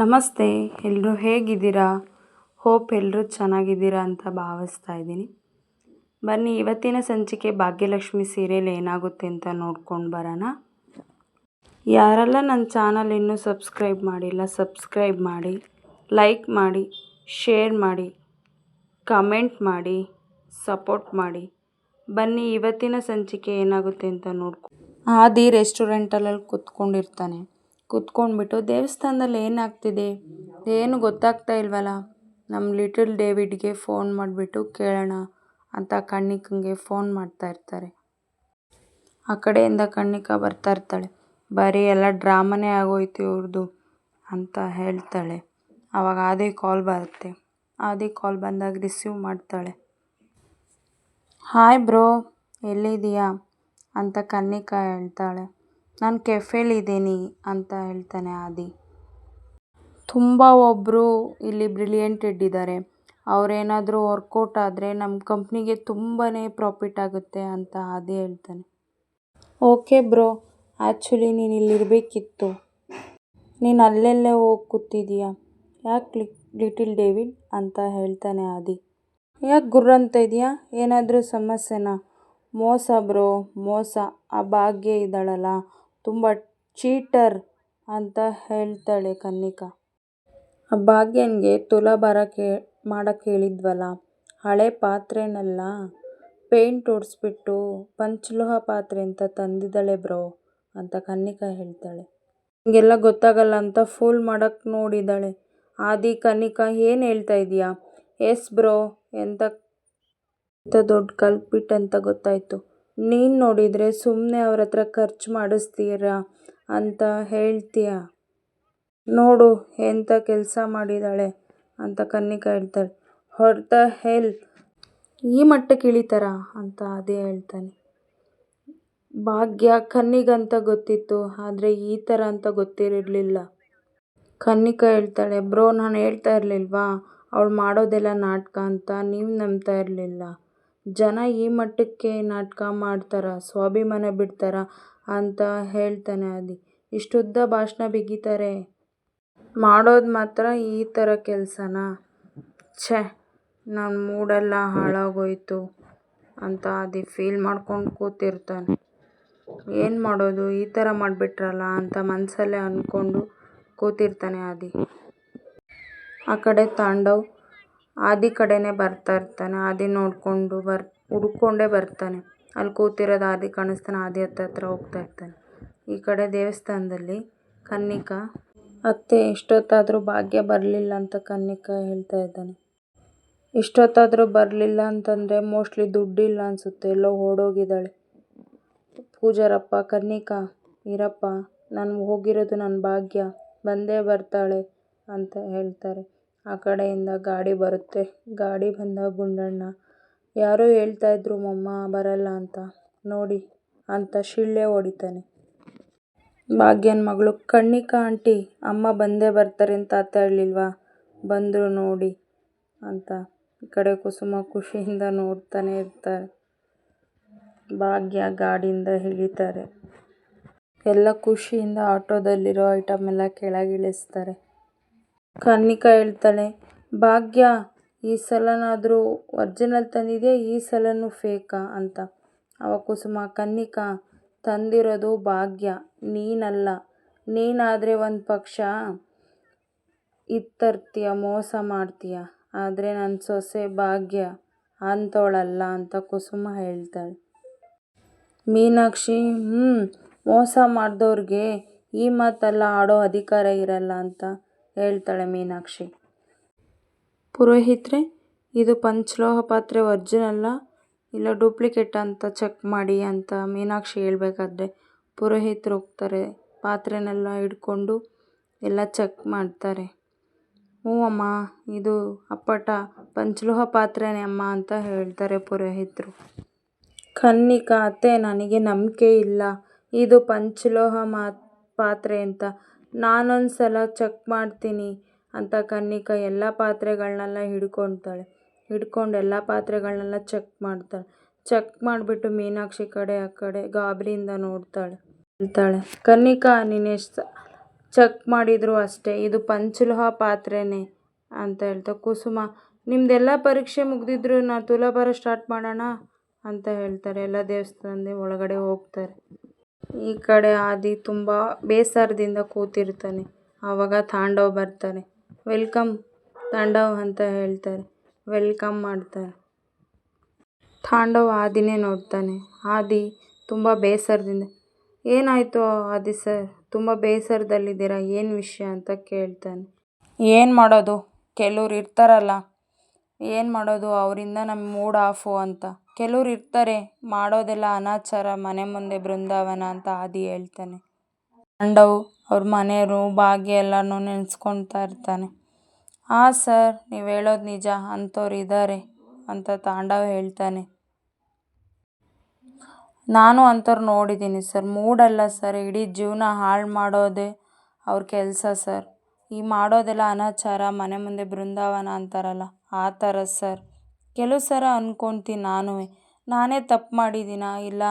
ನಮಸ್ತೆ, ಎಲ್ಲರೂ ಹೇಗಿದ್ದೀರಾ? ಹೋಪ್ ಎಲ್ಲರೂ ಚೆನ್ನಾಗಿದ್ದೀರಾ ಅಂತ ಭಾವಿಸ್ತಾ ಇದ್ದೀನಿ. ಬನ್ನಿ, ಇವತ್ತಿನ ಸಂಚಿಕೆ ಭಾಗ್ಯಲಕ್ಷ್ಮಿ ಸೀರಿಯಲ್ ಏನಾಗುತ್ತೆ ಅಂತ ನೋಡ್ಕೊಂಡು ಬರೋಣ. ಯಾರೆಲ್ಲ ನನ್ನ ಚಾನಲ್ ಇನ್ನೂ ಸಬ್ಸ್ಕ್ರೈಬ್ ಮಾಡಿಲ್ಲ, ಸಬ್ಸ್ಕ್ರೈಬ್ ಮಾಡಿ, ಲೈಕ್ ಮಾಡಿ, ಶೇರ್ ಮಾಡಿ, ಕಮೆಂಟ್ ಮಾಡಿ, ಸಪೋರ್ಟ್ ಮಾಡಿ. ಬನ್ನಿ, ಇವತ್ತಿನ ಸಂಚಿಕೆ ಏನಾಗುತ್ತೆ ಅಂತ ನೋಡ್ಕೊಂಡು. ಆದಿ ರೆಸ್ಟೋರೆಂಟಲ್ಲಿ ಕೂತ್ಕೊಂಡ್ಬಿಟ್ಟು ದೇವಸ್ಥಾನದಲ್ಲಿ ಏನಾಗ್ತಿದೆ ಏನು ಗೊತ್ತಾಗ್ತಾ ಇಲ್ವಲ್ಲ, ನಮ್ಮ ಲಿಟಲ್ ಡೇವಿಡ್ಗೆ ಫೋನ್ ಮಾಡಿಬಿಟ್ಟು ಕೇಳೋಣ ಅಂತ ಕಣ್ಣಿಕಂಗೆ ಫೋನ್ ಮಾಡ್ತಾ ಇರ್ತಾರೆ. ಆ ಕಡೆಯಿಂದ ಕಣ್ಣಿಕ ಬರ್ತಾ ಇರ್ತಾಳೆ. ಬರೀ ಎಲ್ಲ ಡ್ರಾಮನೇ ಆಗೋಯ್ತು ಇವ್ರದ್ದು ಅಂತ ಹೇಳ್ತಾಳೆ. ಆವಾಗ ಆದಿ ಕಾಲ್ ಬರುತ್ತೆ. ಆದಿ ಕಾಲ್ ಬಂದಾಗ ರಿಸೀವ್ ಮಾಡ್ತಾಳೆ. ಹಾಯ್ ಬ್ರೋ, ಎಲ್ಲಿದ್ದೀಯಾ ಅಂತ ಕನ್ನಿಕಾ ಹೇಳ್ತಾಳೆ. ನಾನು ಕೆಫೆಲಿದ್ದೀನಿ ಅಂತ ಹೇಳ್ತಾನೆ ಆದಿ. ತುಂಬ ಒಬ್ಬರು ಇಲ್ಲಿ ಬ್ರಿಲಿಯಂಟೆಡ್ ಇದ್ದಾರೆ, ಅವರೇನಾದರೂ ವರ್ಕೌಟ್ ಆದರೆ ನಮ್ಮ ಕಂಪ್ನಿಗೆ ತುಂಬಾ ಪ್ರಾಫಿಟ್ ಆಗುತ್ತೆ ಅಂತ ಆದಿ ಹೇಳ್ತಾನೆ. ಓಕೆ ಬ್ರೋ, ಆ್ಯಕ್ಚುಲಿ ನೀನು ಇಲ್ಲಿರಬೇಕಿತ್ತು, ನೀನು ಅಲ್ಲೆಲ್ಲೇ ಹೋಗಿ ಕೂತಿದ್ದೀಯಾ, ಯಾಕೆ ಲಿಟಿಲ್ ಡೇವಿಡ್ ಅಂತ ಹೇಳ್ತಾನೆ ಆದಿ. ಯಾಕೆ ಗುರ್ರಂತ ಇದೆಯಾ, ಏನಾದರೂ ಸಮಸ್ಯೆನಾ? ಮೋಸ ಬ್ರೋ, ಮೋಸ. ಆ ಭಾಗ್ಯ ಇದ್ದಾಳಲ್ಲ, ತುಂಬ ಚೀಟರ್ ಅಂತ ಹೇಳ್ತಾಳೆ ಕನ್ನಿಕಾ. ಆ ಭಾಗ್ಯನಿಗೆ ತುಲಾಭಾರ ಮಾಡೋಕ್ಕೆ ಹೇಳಿದ್ವಲ್ಲ, ಹಳೆ ಪಾತ್ರೆನೆಲ್ಲ ಪೇಂಟ್ ಹೊಡೆಸ್ಬಿಟ್ಟು ಪಂಚಲೋಹ ಪಾತ್ರೆ ಅಂತ ತಂದಿದ್ದಾಳೆ ಬ್ರೋ ಅಂತ ಕನ್ನಿಕಾ ಹೇಳ್ತಾಳೆ. ಹಿಂಗೆಲ್ಲ ಗೊತ್ತಾಗಲ್ಲ ಅಂತ ಫೂಲ್ ಮಾಡೋಕ್ಕೆ ನೋಡಿದ್ದಾಳೆ. ಆದಿ ಕನ್ನಿಕಾ ಏನು ಹೇಳ್ತಾ ಇದೀಯಾ? ಎಸ್ ಬ್ರೋ, ಎಂಥ ದೊಡ್ಡ ಕಲ್ಪಿಟ್ ಅಂತ ಗೊತ್ತಾಯಿತು. ನೀನು ನೋಡಿದರೆ ಸುಮ್ಮನೆ ಅವ್ರ ಹತ್ರ ಖರ್ಚು ಮಾಡಿಸ್ತೀರಾ ಅಂತ ಹೇಳ್ತೀಯ, ನೋಡು ಎಂಥ ಕೆಲಸ ಮಾಡಿದ್ದಾಳೆ ಅಂತ ಕನ್ನಿಕಾ ಹೇಳ್ತಾಳೆ. ಹೊರ್ದ ಹೆಲ್, ಈ ಮಟ್ಟಕ್ಕೆ ಇಳಿತಾರಾ ಅಂತ ಆದಿ ಹೇಳ್ತಾನೆ. ಭಾಗ್ಯ ಕನ್ನಿಗಂತ ಗೊತ್ತಿತ್ತು, ಆದರೆ ಈ ಥರ ಅಂತ ಗೊತ್ತಿರಲಿಲ್ಲ. ಕನ್ನಿಕಾ ಹೇಳ್ತಾಳೆ, ಬ್ರೋ ನಾನು ಹೇಳ್ತಾ ಇರಲಿಲ್ವಾ ಅವಳು ಮಾಡೋದೆಲ್ಲ ನಾಟಕ ಅಂತ, ನೀವು ನಂಬ್ತಾ ಇರಲಿಲ್ಲ. ಜನ ಈ ಮಟ್ಟಕ್ಕೆ ನಾಟಕ ಮಾಡ್ತಾರಾ, ಸ್ವಾಭಿಮಾನ ಬಿಡ್ತಾರಾ ಅಂತ ಹೇಳ್ತಾನೆ ಆದಿ. ಇಷ್ಟುದ್ದ ಭಾಷಣ ಬಿಗಿತಾರೆ, ಮಾಡೋದು ಮಾತ್ರ ಈ ಥರ ಕೆಲಸನಾ? ಛೇ, ನನ್ನ ಮೂಡೆಲ್ಲ ಹಾಳಾಗೋಯ್ತು ಅಂತ ಆದಿ ಫೀಲ್ ಮಾಡ್ಕೊಂಡು ಕೂತಿರ್ತಾನೆ. ಏನು ಮಾಡೋದು, ಈ ಥರ ಮಾಡಿಬಿಟ್ರಲ್ಲ ಅಂತ ಮನಸ್ಸಲ್ಲೇ ಅಂದ್ಕೊಂಡು ಕೂತಿರ್ತಾನೆ ಆದಿ. ಆ ಕಡೆ ತಾಂಡವ್ ಆದಿ ಕಡೆನೇ ಬರ್ತಾ ಇರ್ತಾನೆ. ಆದಿ ನೋಡಿಕೊಂಡು ಹುಡ್ಕೊಂಡೇ ಬರ್ತಾನೆ. ಅಲ್ಲಿ ಕೂತಿರೋದು ಆದಿ ಕಾಣಿಸ್ತಾನೆ. ಆದಿ ಹತ್ರ ಹೋಗ್ತಾ ಇರ್ತಾನೆ. ಈ ಕಡೆ ದೇವಸ್ಥಾನದಲ್ಲಿ ಕನ್ನಿಕಾ, ಅತ್ತೆ ಇಷ್ಟೊತ್ತಾದರೂ ಭಾಗ್ಯ ಬರಲಿಲ್ಲ ಅಂತ ಕನ್ನಿಕಾ ಹೇಳ್ತಾ ಇದ್ದಾನೆ. ಇಷ್ಟೊತ್ತಾದರೂ ಬರಲಿಲ್ಲ ಅಂತಂದರೆ ಮೋಸ್ಟ್ಲಿ ದುಡ್ಡಿಲ್ಲ ಅನಿಸುತ್ತೆ, ಎಲ್ಲೋ ಓಡೋಗಿದ್ದಾಳೆ. ಪೂಜಾರಪ್ಪ, ಕನ್ನಿಕಾ ಇರಪ್ಪ, ನಾನು ಹೋಗಿರೋದು ನನ್ನ ಭಾಗ್ಯ ಬಂದೇ ಬರ್ತಾಳೆ ಅಂತ ಹೇಳ್ತಾರೆ. ಆ ಕಡೆಯಿಂದ ಗಾಡಿ ಬರುತ್ತೆ. ಗಾಡಿ ಬಂದಾಗ ಗುಂಡಣ್ಣ, ಯಾರೋ ಹೇಳ್ತಾ ಇದ್ರು ಮಮ್ಮ ಬರಲ್ಲ ಅಂತ, ನೋಡಿ ಅಂತ ಶಿಳ್ಳೆ ಹೊಡಿತಾನೆ. ಭಾಗ್ಯನ ಮಗಳು, ಕನ್ನಿಕಾ ಆಂಟಿ ಅಮ್ಮ ಬಂದೇ ಬರ್ತಾರೆ ಅಂತ ಅತ್ತೆ ಹೇಳಲಿಲ್ವಾ, ಬಂದರು ನೋಡಿ ಅಂತ. ಈ ಕಡೆ ಕುಸುಮ ಖುಷಿಯಿಂದ ನೋಡ್ತಾನೆ ಇರ್ತಾರೆ. ಭಾಗ್ಯ ಗಾಡಿಯಿಂದ ಇಳಿತಾರೆ. ಎಲ್ಲ ಖುಷಿಯಿಂದ ಆಟೋದಲ್ಲಿರೋ ಐಟಮ್ ಎಲ್ಲ ಕೆಳಗಿಳಿಸ್ತಾರೆ. ಕನ್ನಿಕಾ ಹೇಳ್ತಾಳೆ, ಭಾಗ್ಯ ಈ ಸಲನಾದರೂ ಒರಿಜಿನಲ್ ತಂದಿದೆಯಾ, ಈ ಸಲನೂ ಫೇಕಾ ಅಂತ. ಅವಾಗ ಕುಸುಮ, ಕನ್ನಿಕಾ ತಂದಿರೋದು ಭಾಗ್ಯ, ನೀನಲ್ಲ. ನೀನಾದರೆ ಒಂದು ಪಕ್ಷ ಇತ್ತರ್ತೀಯ, ಮೋಸ ಮಾಡ್ತೀಯ, ಆದರೆ ನನ್ನ ಸೊಸೆ ಭಾಗ್ಯ ಅಂಥವಳಲ್ಲ ಅಂತ ಕುಸುಮ ಹೇಳ್ತಾಳೆ. ಮೀನಾಕ್ಷಿ, ಮೋಸ ಮಾಡಿದವ್ರಿಗೆ ಈ ಮಾತೆಲ್ಲ ಆಡೋ ಅಧಿಕಾರ ಇರಲ್ಲ ಅಂತ ಹೇಳ್ತಾಳೆ ಮೀನಾಕ್ಷಿ. ಪುರೋಹಿತ್ರೆ, ಇದು ಪಂಚಲೋಹ ಪಾತ್ರೆ ಒರಿಜಿನಲ್ಲ ಇಲ್ಲ ಡೂಪ್ಲಿಕೇಟ್ ಅಂತ ಚೆಕ್ ಮಾಡಿ ಅಂತ ಮೀನಾಕ್ಷಿ ಹೇಳಬೇಕಾದ್ರೆ ಪುರೋಹಿತರು ಹೋಗ್ತಾರೆ. ಪಾತ್ರೆನೆಲ್ಲ ಹಿಡ್ಕೊಂಡು ಎಲ್ಲ ಚೆಕ್ ಮಾಡ್ತಾರೆ. ಹ್ಞೂ ಅಮ್ಮ, ಇದು ಅಪ್ಪಟ ಪಂಚಲೋಹ ಪಾತ್ರೆನೇ ಅಮ್ಮ ಅಂತ ಹೇಳ್ತಾರೆ ಪುರೋಹಿತರು. ಕನ್ನಿಕಾ, ಅತ್ತೆ ನನಗೆ ನಂಬಿಕೆ ಇಲ್ಲ ಇದು ಪಂಚಲೋಹ ಪಾತ್ರೆ ಅಂತ, ನಾನೊಂದು ಸಲ ಚೆಕ್ ಮಾಡ್ತೀನಿ ಅಂತ ಕನ್ನಿಕಾ ಎಲ್ಲ ಪಾತ್ರೆಗಳನ್ನೆಲ್ಲ ಹಿಡ್ಕೊಂಡು ಎಲ್ಲ ಪಾತ್ರೆಗಳನ್ನೆಲ್ಲ ಚೆಕ್ ಮಾಡ್ತಾಳೆ. ಚೆಕ್ ಮಾಡಿಬಿಟ್ಟು ಮೀನಾಕ್ಷಿ ಕಡೆ ಆ ಕಡೆ ಗಾಬರಿಯಿಂದ ನೋಡ್ತಾಳೆ. ಹೇಳ್ತಾಳೆ, ಕನ್ನಿಕಾ ನೀನು ಎಷ್ಟು ಚೆಕ್ ಮಾಡಿದ್ರು ಅಷ್ಟೇ, ಇದು ಪಂಚಲೋಹ ಪಾತ್ರೆನೇ ಅಂತ ಹೇಳ್ತಾರೆ. ಕುಸುಮ, ನಿಮ್ಮದೆಲ್ಲ ಪರೀಕ್ಷೆ ಮುಗಿದಿದ್ರು ನಾವು ತುಲಾಭಾರ ಸ್ಟಾರ್ಟ್ ಮಾಡೋಣ ಅಂತ ಹೇಳ್ತಾರೆ. ಎಲ್ಲ ದೇವಸ್ಥಾನದ ಒಳಗಡೆ ಹೋಗ್ತಾರೆ. ಈ ಕಡೆ ಆದಿ ತುಂಬ ಬೇಸರದಿಂದ ಕೂತಿರ್ತಾನೆ. ಆವಾಗ ತಾಂಡವ್ ಬರ್ತಾರೆ. ವೆಲ್ಕಮ್ ತಾಂಡವ್ ಅಂತ ಹೇಳ್ತಾರೆ. ವೆಲ್ಕಮ್ ಮಾಡ್ತಾರೆ. ತಾಂಡವ್ ಆದಿನೇ ನೋಡ್ತಾನೆ. ಆದಿ ತುಂಬ ಬೇಸರದಿಂದ, ಏನಾಯಿತು ಆದಿ ಸರ್, ತುಂಬ ಬೇಸರದಲ್ಲಿದ್ದೀರಾ, ಏನು ವಿಷಯ ಅಂತ ಕೇಳ್ತಾನೆ. ಏನು ಮಾಡೋದು, ಕೆಲವ್ರು ಇರ್ತಾರಲ್ಲ, ಏನು ಮಾಡೋದು, ಅವರಿಂದ ನಮ್ಮ ಮೂಡ್ ಆಫು ಅಂತ. ಕೆಲವ್ರು ಇರ್ತಾರೆ ಮಾಡೋದೆಲ್ಲ ಅನಾಚಾರ, ಮನೆ ಮುಂದೆ ಬೃಂದಾವನ ಅಂತ ಆದಿ ಹೇಳ್ತಾನೆ. ತಾಂಡವ್ ಅವ್ರ ಮನೆಯವರು ಭಾಗ್ಯ ಎಲ್ಲನೂ ನೆನೆಸ್ಕೊಳ್ತಾ ಇರ್ತಾನೆ. ಹಾಂ ಸರ್, ನೀವು ಹೇಳೋದು ನಿಜ, ಅಂಥವ್ರು ಇದ್ದಾರೆ ಅಂತ ತಾಂಡವ್ ಹೇಳ್ತಾನೆ. ನಾನು ಅಂಥವ್ರು ನೋಡಿದ್ದೀನಿ ಸರ್. ಮೂಡಲ್ಲ ಸರ್, ಇಡೀ ಜೀವನ ಹಾಳು ಮಾಡೋದೇ ಅವ್ರ ಕೆಲಸ ಸರ್. ಈ ಮಾಡೋದೆಲ್ಲ ಅನಾಚಾರ, ಮನೆ ಮುಂದೆ ಬೃಂದಾವನ ಅಂತಾರಲ್ಲ ಆ ಥರ ಸರ್. ಕೆಲವು ಸಲ ಅಂದ್ಕೊತೀನಿ ನಾನೇ ತಪ್ಪು ಮಾಡಿದ್ದೀನಾ, ಇಲ್ಲ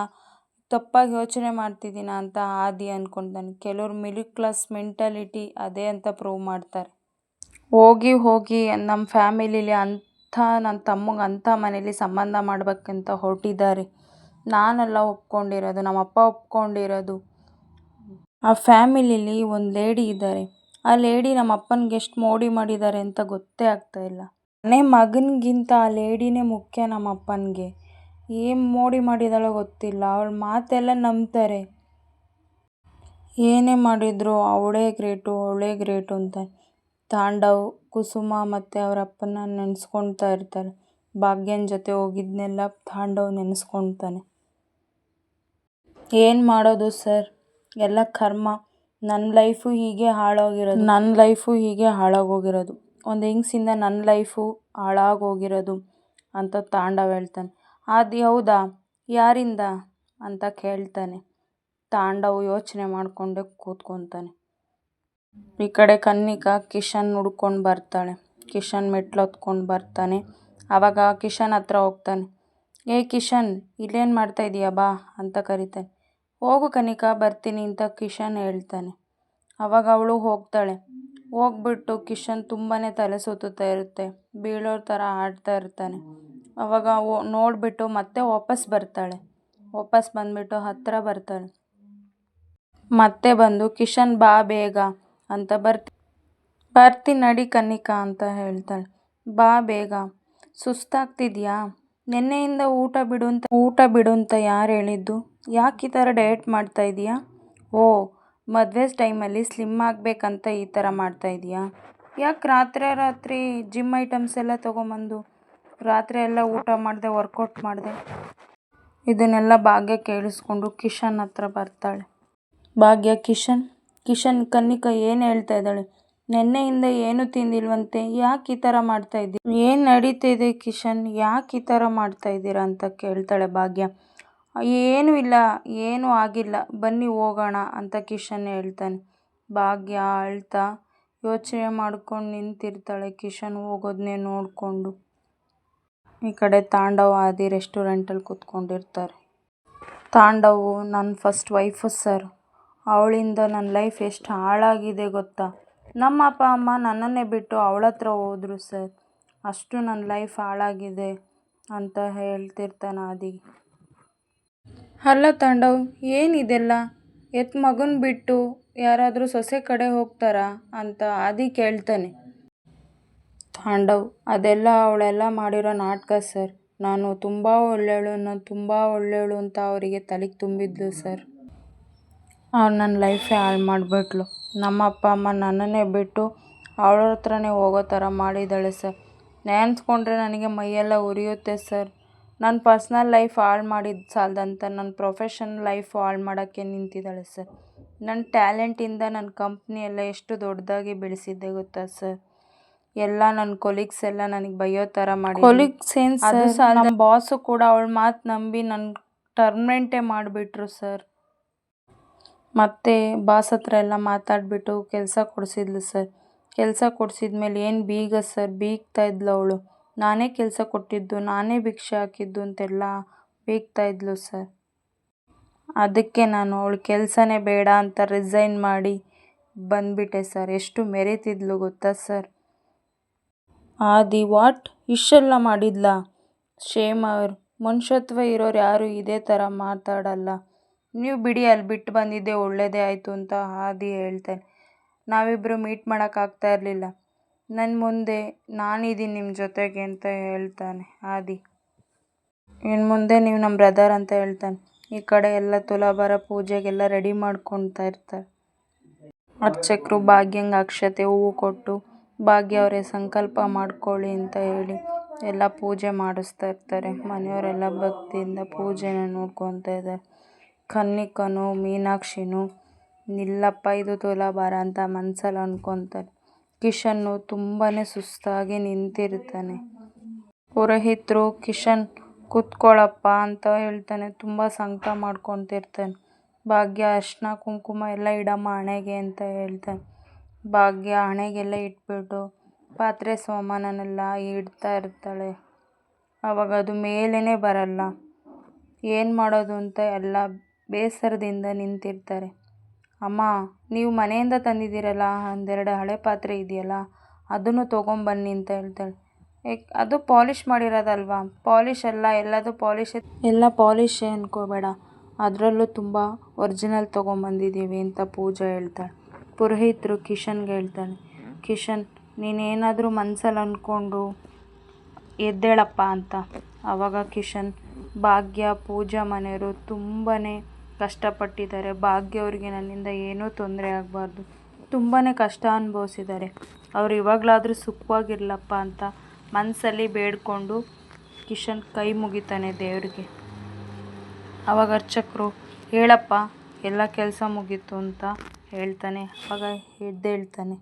ತಪ್ಪಾಗಿ ಯೋಚನೆ ಮಾಡ್ತಿದ್ದೀನಾ ಅಂತ ಆದಿ ಅಂದ್ಕೊತಾನೆ. ಕೆಲವ್ರು ಮಿಡಲ್ ಕ್ಲಾಸ್ ಮೆಂಟಾಲಿಟಿ ಅದೇ ಅಂತ ಪ್ರೂವ್ ಮಾಡ್ತಾರೆ. ಹೋಗಿ ನಮ್ಮ ಫ್ಯಾಮಿಲಿಲಿ ನನ್ನ ತಮ್ಮಗೆ ಅಂಥ ಮನೇಲಿ ಸಂಬಂಧ ಮಾಡ್ಬೇಕಂತ ಹೊರಟಿದ್ದಾರೆ. ನಾನೆಲ್ಲ ಒಪ್ಕೊಂಡಿರೋದು, ನಮ್ಮಪ್ಪ ಒಪ್ಕೊಂಡಿರೋದು. ಆ ಫ್ಯಾಮಿಲಿಲಿ ಒಂದು ಲೇಡಿ ಇದ್ದಾರೆ. ಆ ಲೇಡಿ ನಮ್ಮ ಅಪ್ಪನಿಗೆ ಎಷ್ಟು ಮೋಡಿ ಮಾಡಿದ್ದಾರೆ ಅಂತ ಗೊತ್ತೇ ಆಗ್ತಾಯಿಲ್ಲ. ಮನೆ ಮಗನಿಗಿಂತ ಆ ಲೇಡಿನೇ ಮುಖ್ಯ ನಮ್ಮ ಅಪ್ಪನಿಗೆ. ಏನು ಮೋಡಿ ಮಾಡಿದಾಳೋ ಗೊತ್ತಿಲ್ಲ. ಅವಳ ಮಾತೆಲ್ಲ ನಂಬ್ತಾರೆ. ಏನೇ ಮಾಡಿದ್ರು ಅವಳೇ ಗ್ರೇಟು ಅಂತ ತಾಂಡವ್ ಕುಸುಮ ಮತ್ತು ಅವರ ಅಪ್ಪನ ನೆನೆಸ್ಕೊಳ್ತಾ ಇರ್ತಾರೆ. ಭಾಗ್ಯನ ಜೊತೆ ಹೋಗಿದ್ನೆಲ್ಲ ತಾಂಡವ್ ನೆನೆಸ್ಕೊಳ್ತಾನೆ. ಏನು ಮಾಡೋದು ಸರ್, ಎಲ್ಲ ಕರ್ಮ. ನನ್ನ ಲೈಫು ಹೀಗೆ ಹಾಳಾಗೋಗಿರೋದು. ಒಂದು ಹೆಂಗಸಿಂದ ನನ್ನ ಲೈಫು ಹಾಳಾಗೋಗಿರೋದು ಅಂತ ತಾಂಡವ್ ಹೇಳ್ತಾನೆ. ಆದಿ, ಹೌದಾ, ಯಾರಿಂದ ಅಂತ ಕೇಳ್ತಾನೆ. ತಾಂಡವ್ ಯೋಚನೆ ಮಾಡಿಕೊಂಡೇ ಕೂತ್ಕೊತಾನೆ. ಈ ಕಡೆ ಕನ್ನಿಕಾ ಕಿಶನ್ ಹುಡ್ಕೊಂಡು ಬರ್ತಾಳೆ. ಕಿಶನ್ ಮೆಟ್ಲು ಹತ್ಕೊಂಡು ಬರ್ತಾನೆ. ಆವಾಗ ಕಿಶನ್ ಹತ್ರ ಹೋಗ್ತಾನೆ. ಕಿಶನ್, ಇಲ್ಲೇನು ಮಾಡ್ತಾಯಿದ್ದೀಯಾ, ಬಾ ಅಂತ ಕರೀತಾನೆ. ಹೋಗು ಕನ್ನಿಕಾ, ಬರ್ತೀನಿ ಅಂತ ಕಿಶನ್ ಹೇಳ್ತಾನೆ. ಆವಾಗ ಅವಳು ಹೋಗ್ತಾಳೆ. ಹೋಗ್ಬಿಟ್ಟು ಕಿಶನ್ ತುಂಬಾ ತಲೆ ಸುತ್ತುತ್ತಾ ಇರುತ್ತೆ, ಬೀಳೋ ಥರ ಆಡ್ತಾ ಇರ್ತಾನೆ. ಆವಾಗ ನೋಡಿಬಿಟ್ಟು ಮತ್ತೆ ವಾಪಸ್ ಬರ್ತಾಳೆ. ವಾಪಸ್ ಬಂದುಬಿಟ್ಟು ಹತ್ತಿರ ಬರ್ತಾಳೆ. ಮತ್ತೆ ಬಂದು, ಕಿಶನ್ ಬಾ ಬೇಗ ಅಂತ, ಬರ್ತೀನಿ ನಡಿ ಕನ್ನಿಕಾ ಅಂತ ಹೇಳ್ತಾಳೆ. ಬಾ ಬೇಗ, ಸುಸ್ತಾಗ್ತಿದ್ಯಾ, ನೆನ್ನೆಯಿಂದ ಊಟ ಬಿಡು ಅಂತ ಯಾರು ಹೇಳಿದ್ದು, ಯಾಕೆ ಈ ಥರ ಡಯಟ್ ಮಾಡ್ತಾಯಿದ್ದೀಯಾ? ಓ, ಮದುವೆ ಟೈಮಲ್ಲಿ ಸ್ಲಿಮ್ ಆಗಬೇಕಂತ ಈ ಥರ ಮಾಡ್ತಾಯಿದ್ದೀಯಾ? ಯಾಕೆ ರಾತ್ರಿ ಜಿಮ್ ಐಟಮ್ಸ್ ಎಲ್ಲ ತೊಗೊಂಬಂದು ರಾತ್ರಿ ಎಲ್ಲ ಊಟ ಮಾಡಿದೆ, ವರ್ಕೌಟ್ ಮಾಡಿದೆ? ಇದನ್ನೆಲ್ಲ ಭಾಗ್ಯ ಕೇಳಿಸ್ಕೊಂಡು ಕಿಶನ್ ಹತ್ರ ಬರ್ತಾಳೆ. ಭಾಗ್ಯ, ಕಿಶನ್ ಕನ್ನಿಕಾ ಏನು ಹೇಳ್ತಾ ಇದ್ದಾಳೆ, ನೆನ್ನೆಯಿಂದ ಏನು ತಿಂದಿಲ್ವಂತೆ, ಯಾಕೆ ಈ ಥರ ಮಾಡ್ತಾಯಿದ್ದೀರಿ, ಏನು ನಡೀತಿದೆ ಕಿಶನ್, ಯಾಕೆ ಈ ಥರ ಮಾಡ್ತಾಯಿದ್ದೀರಾ ಅಂತ ಕೇಳ್ತಾಳೆ ಭಾಗ್ಯ. ಏನೂ ಇಲ್ಲ, ಏನೂ ಆಗಿಲ್ಲ, ಬನ್ನಿ ಹೋಗೋಣ ಅಂತ ಕಿಶನ್ ಹೇಳ್ತಾನೆ. ಭಾಗ್ಯ ಅಳ್ತಾ ಯೋಚನೆ ಮಾಡ್ಕೊಂಡು ನಿಂತಿರ್ತಾಳೆ, ಕಿಶನ್ ಹೋಗೋದನ್ನೇ ನೋಡಿಕೊಂಡು. ಈ ಕಡೆ ತಾಂಡವ್ ಆದಿ ರೆಸ್ಟೋರೆಂಟಲ್ಲಿ ಕೂತ್ಕೊಂಡಿರ್ತಾರೆ. ತಾಂಡವ್, ನನ್ನ ಫಸ್ಟ್ ವೈಫು ಸರ್, ಅವಳಿಂದ ನನ್ನ ಲೈಫ್ ಎಷ್ಟು ಹಾಳಾಗಿದೆ ಗೊತ್ತಾ. ನಮ್ಮ ಅಪ್ಪ ಅಮ್ಮ ನನ್ನನ್ನೇ ಬಿಟ್ಟು ಅವಳ ಹತ್ರ ಹೋದರು ಸರ್. ಅಷ್ಟು ನನ್ನ ಲೈಫ್ ಹಾಳಾಗಿದೆ ಅಂತ ಹೇಳ್ತಿರ್ತಾನೆ ಆದಿ. ಅಲ್ಲ ತಾಂಡವ್, ಏನಿದೆಲ್ಲ, ಮಗನ ಬಿಟ್ಟು ಯಾರಾದರೂ ಸೊಸೆ ಕಡೆ ಹೋಗ್ತಾರಾ ಅಂತ ಆದಿ ಕೇಳ್ತಾನೆ. ತಾಂಡವ್, ಅದೆಲ್ಲ ಅವಳೆಲ್ಲ ಮಾಡಿರೋ ನಾಟಕ ಸರ್. ನಾನು ತುಂಬ ಒಳ್ಳೆಯವಳು ಅಂತ ಅವರಿಗೆ ತಲೆಗೆ ತುಂಬಿದ್ಲು ಸರ್. ಅವ್ರು ನನ್ನ ಲೈಫೇ ಹಾಳು ಮಾಡಿಬಿಟ್ಲು. ನಮ್ಮ ಅಪ್ಪ ಅಮ್ಮ ನನ್ನನ್ನೇ ಬಿಟ್ಟು ಅವಳ ಹತ್ರನೇ ಹೋಗೋ ಥರ ಮಾಡಿದ್ದಾಳೆ ಸರ್. ನೆನೆಸ್ಕೊಂಡ್ರೆ ನನಗೆ ಮೈಯೆಲ್ಲ ಉರಿಯುತ್ತೆ ಸರ್. ನನ್ನ ಪರ್ಸ್ನಲ್ ಲೈಫ್ ಹಾಳು ಮಾಡಿದ್ದು ಸಾಲದಂತ ನನ್ನ ಪ್ರೊಫೆಷನಲ್ ಲೈಫು ಹಾಳು ಮಾಡೋಕ್ಕೆ ನಿಂತಿದ್ದಾಳೆ ಸರ್. ನನ್ನ ಟ್ಯಾಲೆಂಟಿಂದ ನನ್ನ ಕಂಪ್ನಿ ಎಲ್ಲ ಎಷ್ಟು ದೊಡ್ಡದಾಗಿ ಬೆಳೆಸಿದ್ದೆ ಗೊತ್ತಾ ಸರ್. ಎಲ್ಲ ನನ್ನ ಕೊಲೀಗ್ಸ್ ಎಲ್ಲ ನನಗೆ ಬೈಯೋ ಥರ ಮಾಡಿ, ಕೊಲೀಗ್ಸ್ ಏನು ಸರ್, ನಮ್ಮ ಬಾಸು ಕೂಡ ಅವಳ ಮಾತು ನಂಬಿ ನನ್ನ ಟರ್ಮಿನೇಟೇ ಮಾಡಿಬಿಟ್ರು ಸರ್. ಮತ್ತೆ ಬಾಸ್ ಹತ್ರ ಎಲ್ಲ ಮಾತಾಡಿಬಿಟ್ಟು ಕೆಲಸ ಕೊಡಿಸಿದ್ಲು ಸರ್. ಕೆಲಸ ಕೊಡಿಸಿದ್ಮೇಲೆ ಏನು ಬೀಗ ಸರ್, ಬೀಗ್ತಾ ಇದ್ಲು ಅವಳು. ನಾನೇ ಕೆಲಸ ಕೊಟ್ಟಿದ್ದು, ನಾನೇ ಭಿಕ್ಷೆ ಹಾಕಿದ್ದು ಅಂತೆಲ್ಲ ಬೀಗ್ತಾ ಇದ್ಲು ಸರ್. ಅದಕ್ಕೆ ನಾನು ಅವಳು ಕೆಲಸನೇ ಬೇಡ ಅಂತ ರಿಸೈನ್ ಮಾಡಿ ಬಂದ್ಬಿಟ್ಟೆ ಸರ್. ಎಷ್ಟು ಮೆರೀತಿದ್ಲು ಗೊತ್ತಾ ಸರ್. ಆದಿ ವಾಟ್ ಇಷ್ಟೆಲ್ಲ ಮಾಡಿದ್ಲಾ? ಶೇಮ್ ಅವ್ರು. ಮನುಷ್ಯತ್ವ ಇರೋರು ಯಾರು ಇದೇ ಥರ ಮಾತಾಡಲ್ಲ. ನೀವು ಬಿಡಿ, ಅಲ್ಲಿ ಬಿಟ್ಟು ಬಂದಿದ್ದೆ ಒಳ್ಳೇದೇ ಆಯಿತು ಅಂತ ಆದಿ ಹೇಳ್ತಾನೆ. ನಾವಿಬ್ಬರು ಮೀಟ್ ಮಾಡೋಕ್ಕಾಗ್ತಾ ಇರಲಿಲ್ಲ. ನನ್ನ ಮುಂದೆ ನಾನಿದ್ದೀನಿ ನಿಮ್ಮ ಜೊತೆಗೆ ಅಂತ ಹೇಳ್ತಾನೆ ಆದಿ. ಇನ್ನು ಮುಂದೆ ನೀವು ನಮ್ಮ ಬ್ರದರ್ ಅಂತ ಹೇಳ್ತಾನೆ. ಈ ಕಡೆ ಎಲ್ಲ ತುಲಾಭಾರ ಪೂಜೆಗೆಲ್ಲ ರೆಡಿ ಮಾಡ್ಕೊತಾ ಇರ್ತಾರೆ. ಅರ್ಚಕರು ಭಾಗ್ಯಂಗೆ ಅಕ್ಷತೆ ಹೂವು ಕೊಟ್ಟು ಭಾಗ್ಯ ಅವರೇ ಸಂಕಲ್ಪ ಮಾಡ್ಕೊಳ್ಳಿ ಅಂತ ಹೇಳಿ ಎಲ್ಲ ಪೂಜೆ ಮಾಡಿಸ್ತಾ ಇರ್ತಾರೆ. ಮನೆಯವರೆಲ್ಲ ಭಕ್ತಿಯಿಂದ ಪೂಜೆನ ನೋಡ್ಕೊತಾ ಇದ್ದಾರೆ. ಕನ್ನಿಕನು ಮೀನಾಕ್ಷಿನೂ ನಿಲ್ಲಪ್ಪ ಇದು ತುಲಾಭಾರ ಅಂತ ಮನಸ್ಸಲ್ಲಿ ಅಂದ್ಕೊತಾರೆ. ಕಿಶನ್ನು ತುಂಬಾ ಸುಸ್ತಾಗಿ ನಿಂತಿರ್ತಾನೆ. ಪುರೋಹಿತರು ಕಿಶನ್ ಕೂತ್ಕೊಳ್ಳಪ್ಪ ಅಂತ ಹೇಳ್ತಾನೆ. ತುಂಬ ಸಂಕಟ ಮಾಡ್ಕೊತಿರ್ತಾನೆ. ಭಾಗ್ಯ ಅರ್ಶಿನ ಕುಂಕುಮ ಎಲ್ಲ ಇಡಮ್ಮ ಹಣೆಗೆ ಅಂತ ಹೇಳ್ತಾನೆ. ಭಾಗ್ಯ ಹಣೆಗೆಲ್ಲ ಇಟ್ಬಿಟ್ಟು ಪಾತ್ರೆ ಸಾಮಾನನ್ನೆಲ್ಲ ಇಡ್ತಾ ಇರ್ತಾಳೆ. ಆವಾಗ ಅದು ಮೇಲೇ ಬರಲ್ಲ. ಏನು ಮಾಡೋದು ಅಂತ ಎಲ್ಲ ಬೇಸರದಿಂದ ನಿಂತಿರ್ತಾರೆ. ಅಮ್ಮ, ನೀವು ಮನೆಯಿಂದ ತಂದಿದ್ದೀರಲ್ಲ ಒಂದೆರಡು ಹಳೆ ಪಾತ್ರೆ ಇದೆಯಲ್ಲ ಅದನ್ನು ತೊಗೊಂಬನ್ನಿ ಅಂತ ಹೇಳ್ತಾಳೆ. ಅದು ಪಾಲಿಷ್ ಮಾಡಿರೋದಲ್ವಾ? ಪಾಲಿಷ್ ಅಲ್ಲ, ಎಲ್ಲದು ಎಲ್ಲ ಪಾಲಿಷೇ ಅನ್ಕೋಬೇಡ, ಅದರಲ್ಲೂ ತುಂಬ ಒರಿಜಿನಲ್ ತೊಗೊಂಬಂದಿದ್ದೀವಿ ಅಂತ ಪೂಜಾ ಹೇಳ್ತಾಳೆ. ಪುರೋಹಿತರು ಕಿಶನ್ಗೆ ಹೇಳ್ತಾನೆ. ಕಿಶನ್, ನೀನೇನಾದರೂ ಮನಸ್ಸಲ್ಲಿ ಅಂದ್ಕೊಂಡು ಎದ್ದೇಳಪ್ಪ ಅಂತ. ಆವಾಗ ಕಿಶನ್, ಭಾಗ್ಯ ಪೂಜಾ ಮನೆಯವರು ತುಂಬಾ ಕಷ್ಟಪಟ್ಟಿದ್ದಾರೆ. ಭಾಗ್ಯ ಅವ್ರಿಗೆ ನನ್ನಿಂದ ಏನೂ ತೊಂದರೆ ಆಗಬಾರ್ದು, ತುಂಬಾ ಕಷ್ಟ ಅನುಭವಿಸಿದ್ದಾರೆ. ಅವ್ರು ಇವಾಗಲಾದರೂ ಸುಖವಾಗಿರ್ಲಪ್ಪ ಅಂತ ಮನಸ್ಸಲ್ಲಿ ಬೇಡ್ಕೊಂಡು ಕಿಶನ್ ಕೈ ಮುಗಿತಾನೆ ದೇವ್ರಿಗೆ. ಆವಾಗ ಅರ್ಚಕರು, ಹೇಳಪ್ಪ ಎಲ್ಲ ಕೆಲಸ ಮುಗೀತು ಅಂತ ಹೇಳ್ತಾನೆ. ಆವಾಗ ಎದ್ದೇಳ್ತಾನೆ.